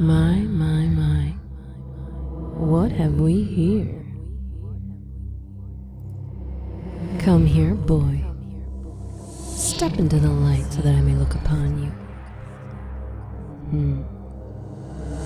My. What have we here? Come here, boy. Step into the light so that I may look upon you.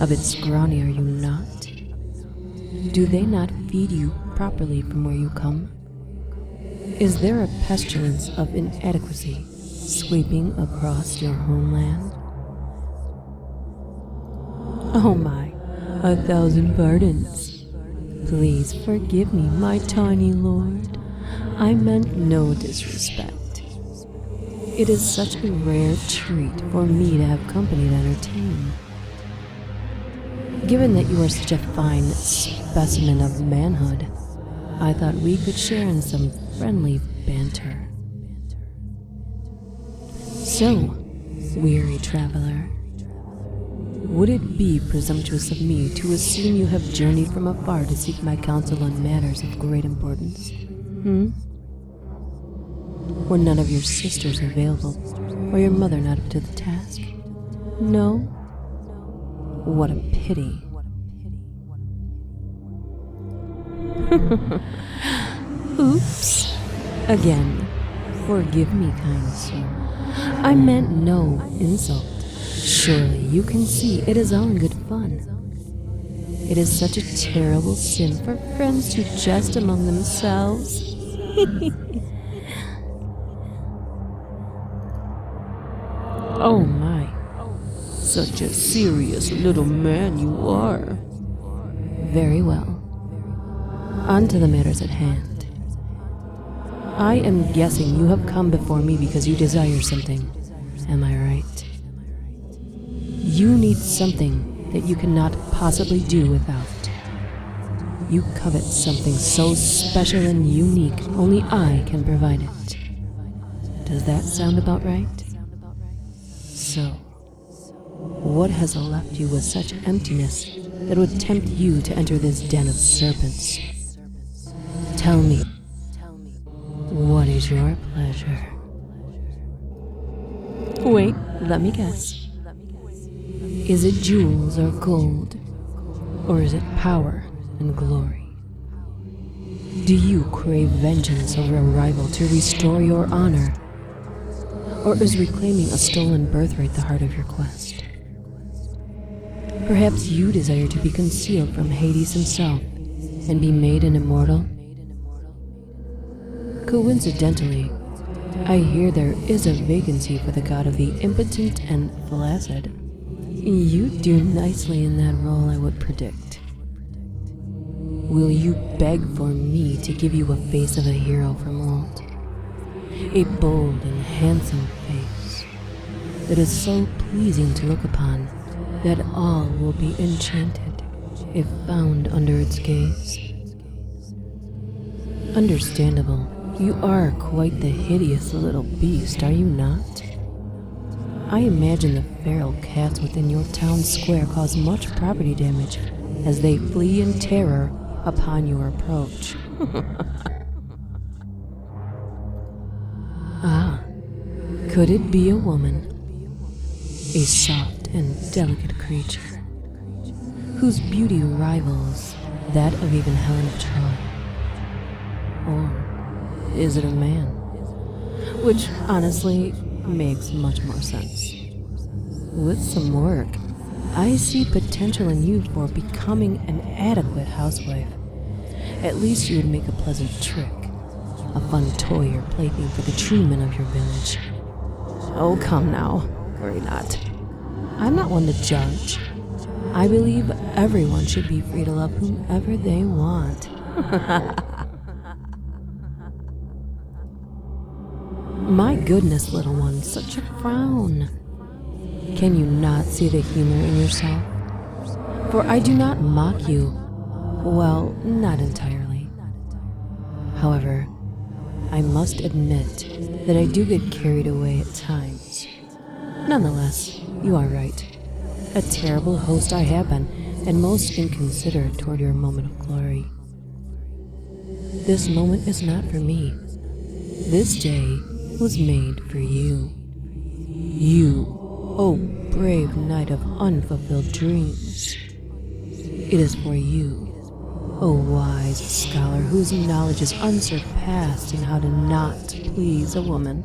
A bit scrawny, are you not? Do they not feed you properly from where you come? Is there a pestilence of inadequacy sweeping across your homeland? Oh my, 1,000 pardons. Please forgive me, my tiny lord. I meant no disrespect. It is such a rare treat for me to have company to entertain. Given that you are such a fine specimen of manhood, I thought we could share in some friendly banter. So, weary traveler, would it be presumptuous of me to assume you have journeyed from afar to seek my counsel on matters of great importance? Were none of your sisters available, or your mother not up to the task? No? What a pity. Oops. Again, forgive me, kind sir. I meant no insult. Surely you can see it is all in good fun. It is such a terrible sin for friends to jest among themselves. Oh my, such a serious little man you are. Very well. On to the matters at hand. I am guessing you have come before me because you desire something. Am I right? You need something that you cannot possibly do without. You covet something so special and unique, only I can provide it. Does that sound about right? So, what has left you with such emptiness that would tempt you to enter this den of serpents? Tell me, what is your pleasure? Wait, let me guess. Is it jewels or gold? Or is it power and glory? Do you crave vengeance over a rival to restore your honor? Or is reclaiming a stolen birthright the heart of your quest? Perhaps you desire to be concealed from Hades himself and be made an immortal? Coincidentally, I hear there is a vacancy for the god of the impotent and flaccid. You do nicely in that role, I would predict. Will you beg for me to give you a face of a hero from old? A bold and handsome face that is so pleasing to look upon that all will be enchanted if found under its gaze. Understandable, you are quite the hideous little beast, are you not? I imagine the feral cats within your town square cause much property damage as they flee in terror upon your approach. Ah, could it be a woman? A soft and delicate creature, whose beauty rivals that of even Helen of Troy? Or is it a man? Which, honestly, makes much more sense. With some work, I see potential in you for becoming an adequate housewife. At least you would make a pleasant trick, a fun toy or plaything for the true men of your village. Oh, come now, worry not. I'm not one to judge. I believe everyone should be free to love whomever they want. My goodness, little one, such a frown. Can you not see the humor in yourself? For I do not mock you. Well, not entirely. However, I must admit that I do get carried away at times. Nonetheless, you are right. A terrible host I have been, and most inconsiderate toward your moment of glory. This moment is not for me. This day was made for you. You, oh brave knight of unfulfilled dreams. It is for you, O wise scholar whose knowledge is unsurpassed in how to not please a woman.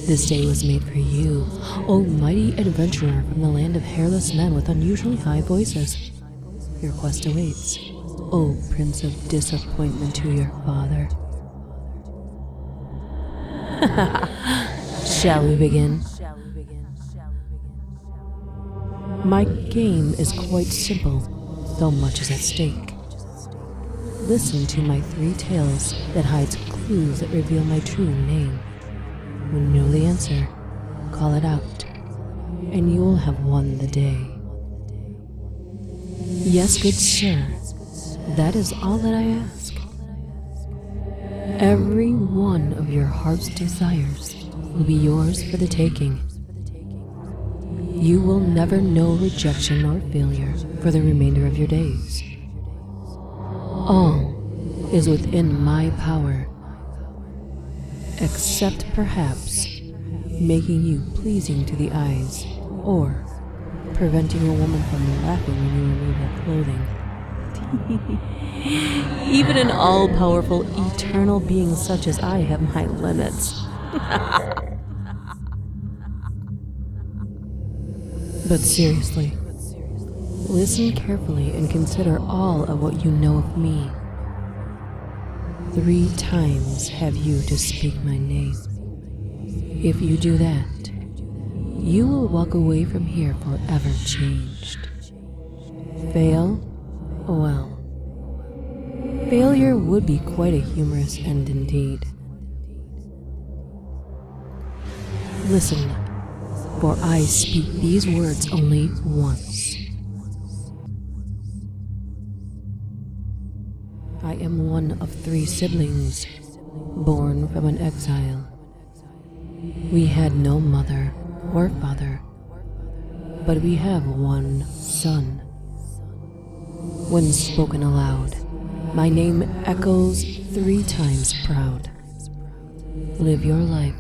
This day was made for you, O mighty adventurer from the land of hairless men with unusually high voices. Your quest awaits, O prince of disappointment to your father. Shall we begin? My game is quite simple, though much is at stake. Listen to my 3 tales that hides clues that reveal my true name. When you know the answer, call it out, and you will have won the day. Yes, good sir, that is all that I ask. Every one of your heart's desires will be yours for the taking. You will never know rejection or failure for the remainder of your days. All is within my power, except perhaps making you pleasing to the eyes or preventing a woman from laughing when you remove her clothing. Even an all-powerful, eternal being such as I have my limits. But seriously, listen carefully and consider all of what you know of me. 3 times have you to speak my name. If you do that, you will walk away from here forever changed. Fail? Well, failure would be quite a humorous end indeed. Listen, for I speak these words only once. I am one of 3 siblings, born from an exile. We had no mother or father, but we have one son. When spoken aloud, my name echoes 3 times proud. Live your life,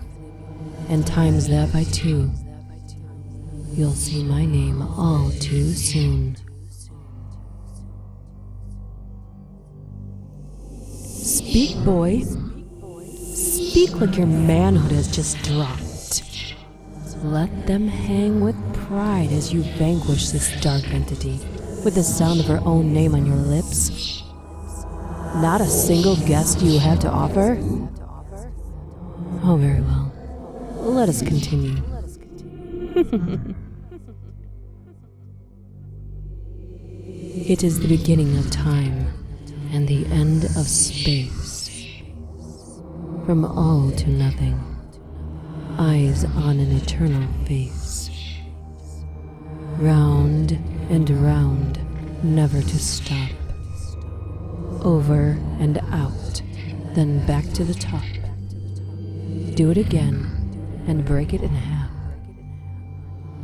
and times that by 2. You'll see my name all too soon. Speak, boy. Speak like your manhood has just dropped. Let them hang with pride as you vanquish this dark entity with the sound of her own name on your lips. Not a single guess do you have to offer? Oh, very well. Let us continue. It is the beginning of time and the end of space. From all to nothing, eyes on an eternal face. Round and round, never to stop. Over and out, then back to the top. Do it again and break it in half.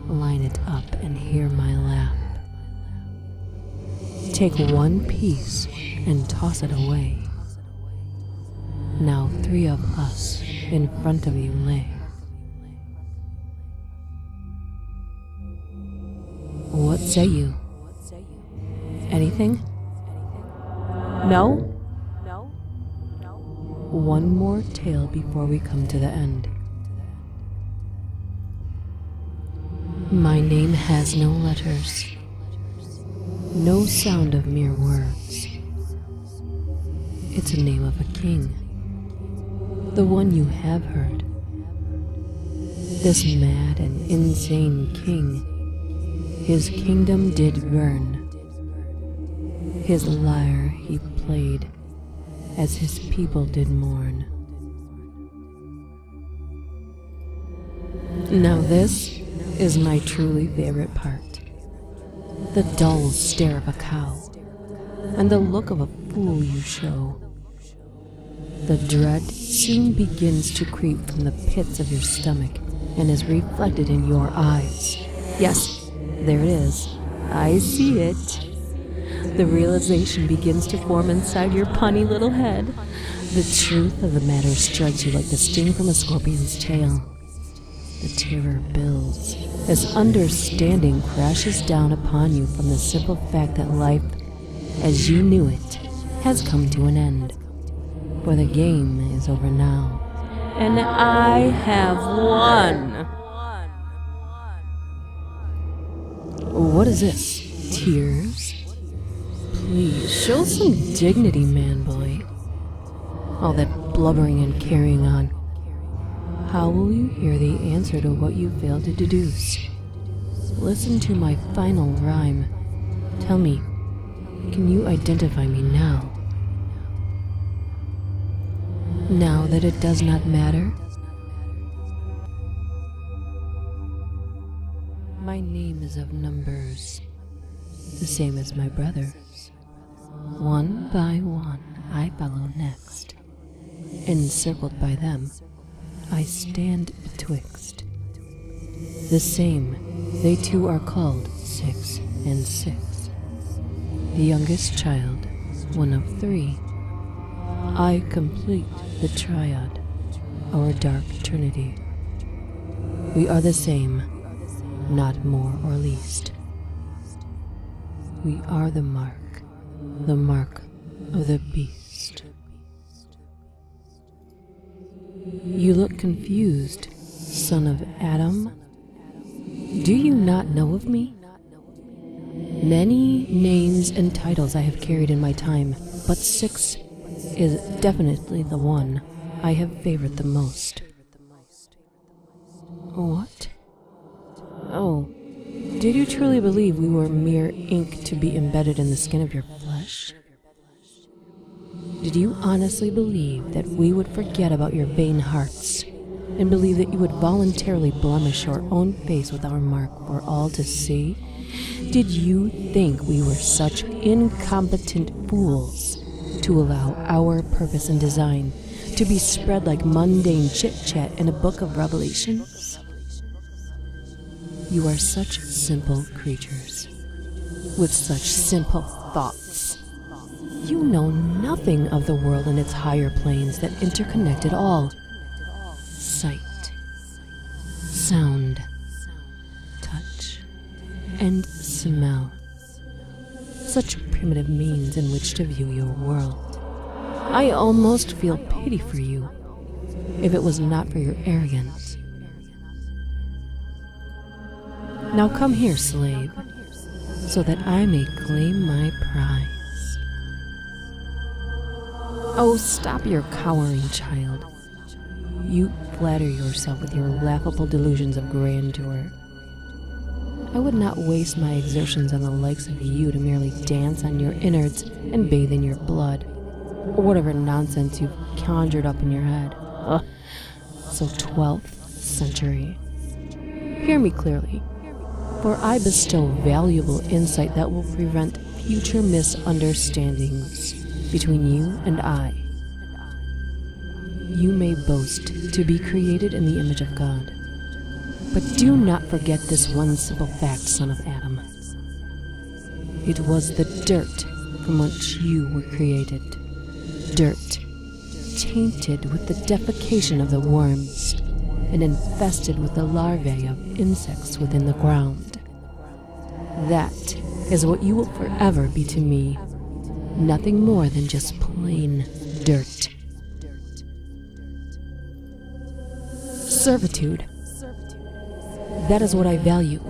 Line it up and hear my laugh. Take one piece and toss it away. Now 3 of us in front of you lay. What say you? Anything? No? One more tale before we come to the end. My name has no letters, no sound of mere words. It's a name of a king, the one you have heard. This mad and insane king, his kingdom did burn. His lyre he played as his people did mourn. Now this is my truly favorite part. The dull stare of a cow, and the look of a fool you show. The dread soon begins to creep from the pits of your stomach and is reflected in your eyes. Yes, there it is. I see it. The realization begins to form inside your punny little head. The truth of the matter strikes you like the sting from a scorpion's tail. The terror builds as understanding crashes down upon you from the simple fact that life, as you knew it, has come to an end. For the game is over now, and I have won. What is this? Tears? Please, show some dignity, man boy. All that blubbering and carrying on. How will you hear the answer to what you failed to deduce? Listen to my final rhyme. Tell me, can you identify me now? Now that it does not matter? My name is of numbers, the same as my brother's. One by one I follow next. Encircled by them, I stand betwixt. The same, they too are called 6 and 6. The youngest child, one of 3. I complete the triad, our dark trinity. We are the same, not more or least. We are the mark of the beast. You look confused, son of Adam. Do you not know of me? Many names and titles I have carried in my time, but 6 is definitely the one I have favored the most. What? Oh, did you truly believe we were mere ink to be embedded in the skin of your flesh? Did you honestly believe that we would forget about your vain hearts, and believe that you would voluntarily blemish your own face with our mark for all to see? Did you think we were such incompetent fools to allow our purpose and design to be spread like mundane chit-chat in a book of revelations? You are such simple creatures, with such simple thoughts. You know nothing of the world and its higher planes that interconnect it all. Sight, sound, touch, and smell. Such primitive means in which to view your world. I almost feel pity for you, if it was not for your arrogance. Now come here, slave, so that I may claim my prize. Oh, stop your cowering, child. You flatter yourself with your laughable delusions of grandeur. I would not waste my exertions on the likes of you to merely dance on your innards and bathe in your blood, or whatever nonsense you've conjured up in your head. Ugh. So 12th century. Hear me clearly, for I bestow valuable insight that will prevent future misunderstandings between you and I. You may boast to be created in the image of God, but do not forget this one simple fact, son of Adam. It was the dirt from which you were created. Dirt, tainted with the defecation of the worms, and infested with the larvae of insects within the ground. That is what you will forever be to me. Nothing more than just plain dirt. Servitude. That is what I value,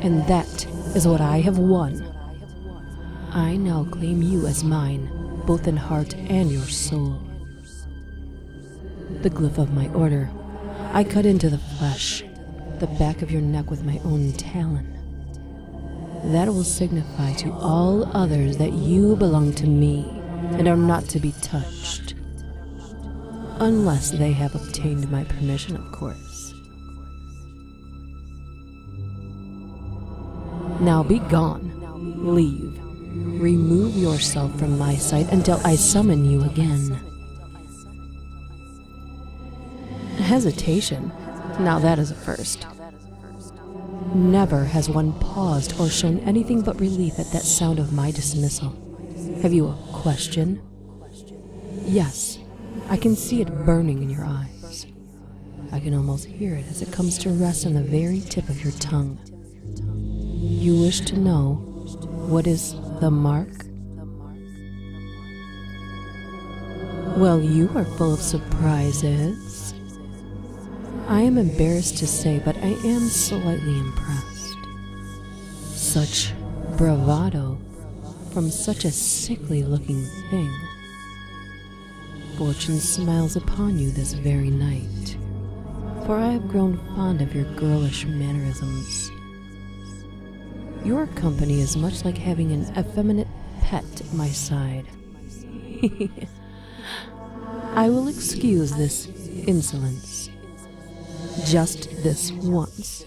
and that is what I have won. I now claim you as mine, both in heart and your soul. The glyph of my order, I cut into the flesh, the back of your neck with my own talon. That will signify to all others that you belong to me and are not to be touched. Unless they have obtained my permission, of course. Now be gone. Leave. Remove yourself from my sight until I summon you again. Hesitation. Now that is a first. Never has one paused or shown anything but relief at that sound of my dismissal. Have you a question? Yes, I can see it burning in your eyes. I can almost hear it as it comes to rest on the very tip of your tongue. You wish to know what is the mark? Well, you are full of surprises. I am embarrassed to say, but I am slightly impressed. Such bravado from such a sickly-looking thing. Fortune smiles upon you this very night, for I have grown fond of your girlish mannerisms. Your company is much like having an effeminate pet at my side. I will excuse this insolence. Just this once.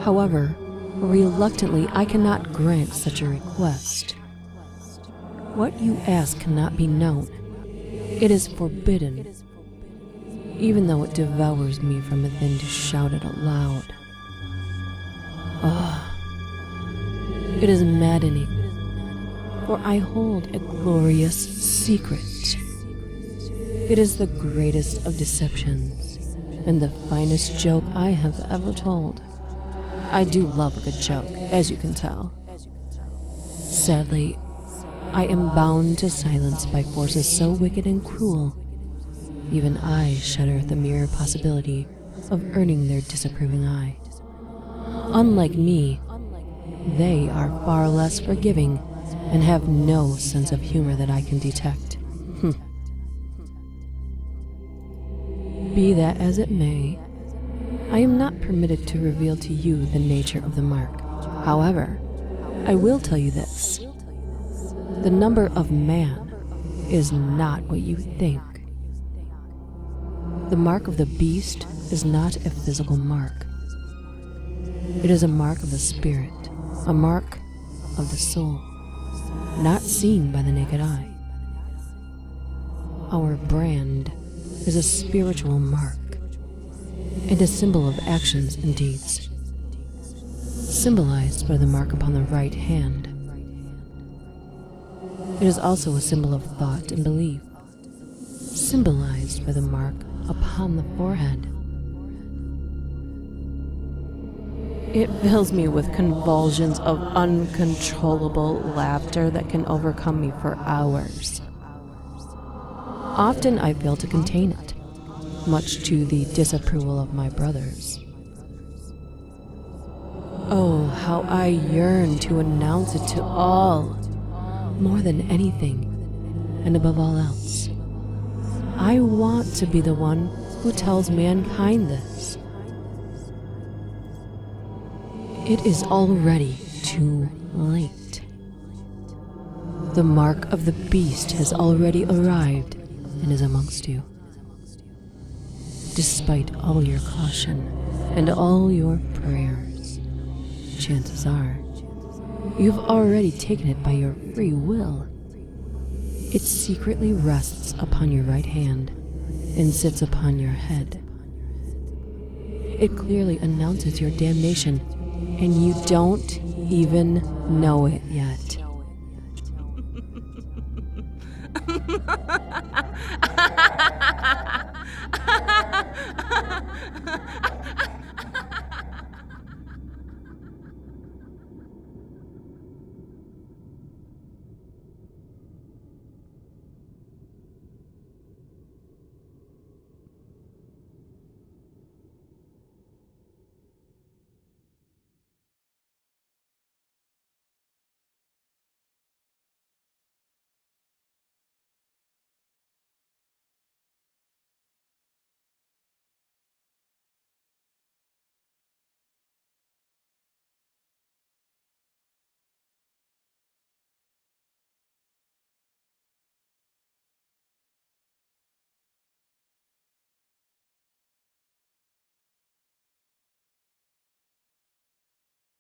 However, reluctantly, I cannot grant such a request. What you ask cannot be known. It is forbidden, even though it devours me from within to shout it aloud. It is maddening, for I hold a glorious secret. It is the greatest of deceptions, and the finest joke I have ever told. I do love a good joke, as you can tell. Sadly, I am bound to silence by forces so wicked and cruel. Even I shudder at the mere possibility of earning their disapproving eye. Unlike me, they are far less forgiving and have no sense of humor that I can detect. Be that as it may, I am not permitted to reveal to you the nature of the mark. However, I will tell you this. The number of man is not what you think. The mark of the beast is not a physical mark. It is a mark of the spirit, a mark of the soul, not seen by the naked eye. Our brand is a spiritual mark, and a symbol of actions and deeds, symbolized by the mark upon the right hand. It is also a symbol of thought and belief, symbolized by the mark upon the forehead. It fills me with convulsions of uncontrollable laughter that can overcome me for hours. Often I fail to contain it, much to the disapproval of my brothers. Oh, how I yearn to announce it to all, more than anything, and above all else. I want to be the one who tells mankind this. It is already too late. The mark of the beast has already arrived and is amongst you. Despite all your caution and all your prayers, chances are you've already taken it by your free will. It secretly rests upon your right hand and sits upon your head. It clearly announces your damnation, and you don't even know it yet.